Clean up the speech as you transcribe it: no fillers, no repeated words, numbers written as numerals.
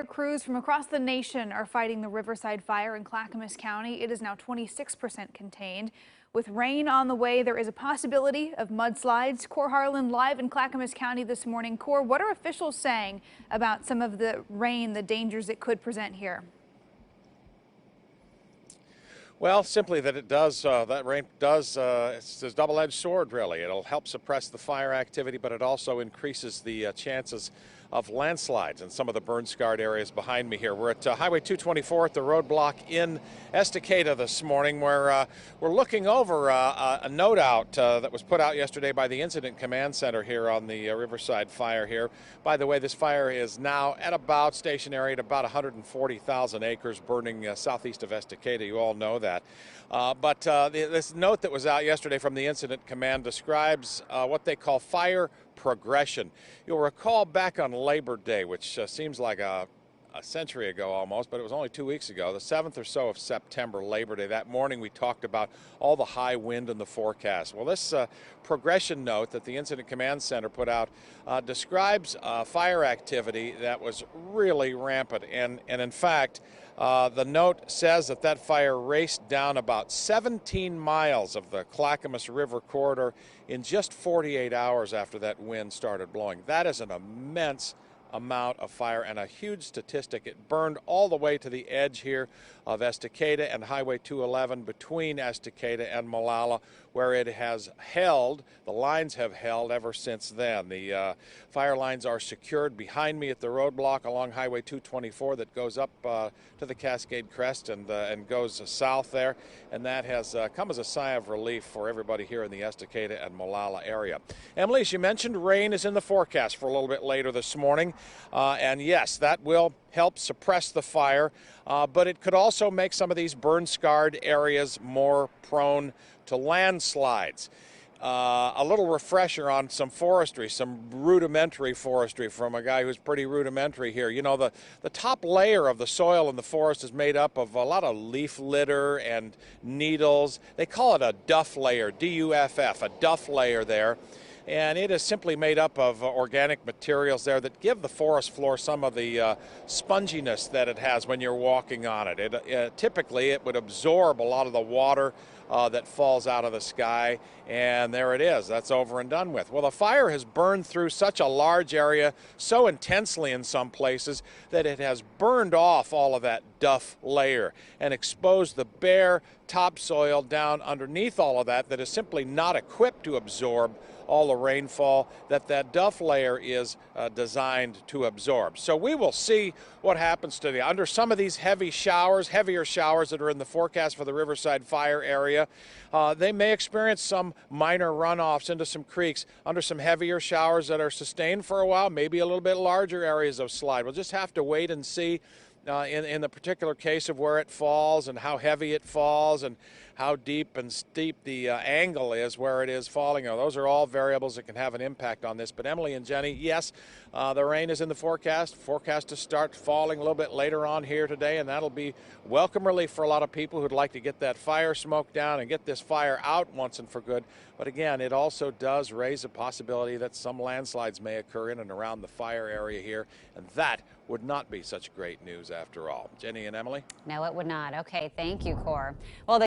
Fire crews from across the nation are fighting the Riverside fire in Clackamas County. It is now 26% contained. With rain on the way, there is a possibility of mudslides. Cor Harlan live in Clackamas County this morning. Cor, what are officials saying about some of the rain, the dangers it could present here? Well, simply that it does, that rain does, it's a double-edged sword, really. It'll help suppress the fire activity, but it also increases the chances of landslides in some of the burn-scarred areas behind me here. We're at Highway 224 at the roadblock in Estacada this morning, where we're looking over a note out that was put out yesterday by the Incident Command Center here on the Riverside fire here. By the way, this fire is now at about stationary at about 140,000 acres burning southeast of Estacada. You all know that. But this note that was out yesterday from the Incident Command describes what they call fire progression. You'll recall back on Labor Day, which seems like a century ago almost, but it was only 2 weeks ago, the 7th or so of September, Labor Day. That morning we talked about all the high wind in the forecast. Well, this progression note that the Incident Command Center put out describes fire activity that was really rampant. And in fact, the note says that fire raced down about 17 miles of the Clackamas River corridor in just 48 hours after that wind started blowing. That is an immense amount of fire and a huge statistic. It burned all the way to the edge here of Estacada and Highway 211 between Estacada and Molalla, where it has held. The lines have held ever since then. The fire lines are secured behind me at the roadblock along Highway 224 that goes up to the Cascade Crest and goes south there, and that has come as a sigh of relief for everybody here in the Estacada and Molalla area. Emily, as you mentioned, rain is in the forecast for a little bit later this morning. And yes, that will help suppress the fire, but it could also make some of these burn-scarred areas more prone to landslides. A little refresher on some forestry, some rudimentary forestry from a guy who's pretty rudimentary here. You know, the top layer of the soil in the forest is made up of a lot of leaf litter and needles. They call it a duff layer, D-U-F-F, a duff layer there. And it is simply made up of organic materials there that give the forest floor some of the sponginess that it has when you're walking on it. Typically, it would absorb a lot of the water that falls out of the sky, and there it is. That's over and done with. Well, the fire has burned through such a large area so intensely in some places that it has burned off all of that duff layer and exposed the bare topsoil down underneath all of that is simply not equipped to absorb all the rainfall that duff layer is designed to absorb. So we will see what happens to under some of these heavier showers that are in the forecast for the Riverside fire area. They may experience some minor runoffs into some creeks under some heavier showers that are sustained for a while, maybe a little bit larger areas of slide. We'll just have to wait and see in the particular case of where it falls and how heavy it falls and how deep and steep the angle is where it is falling. Those are all variables that can have an impact on this. But Emily and Jenny, yes, the rain is in the forecast to start falling a little bit later on here today, and that'll be welcome relief for a lot of people who'd like to get that fire smoke down and get this fire out once and for good. But again, it also does raise a possibility that some landslides may occur in and around the fire area here, and that would not be such great news after all. Jenny and Emily? No, it would not. Okay, thank you, Cor. Well,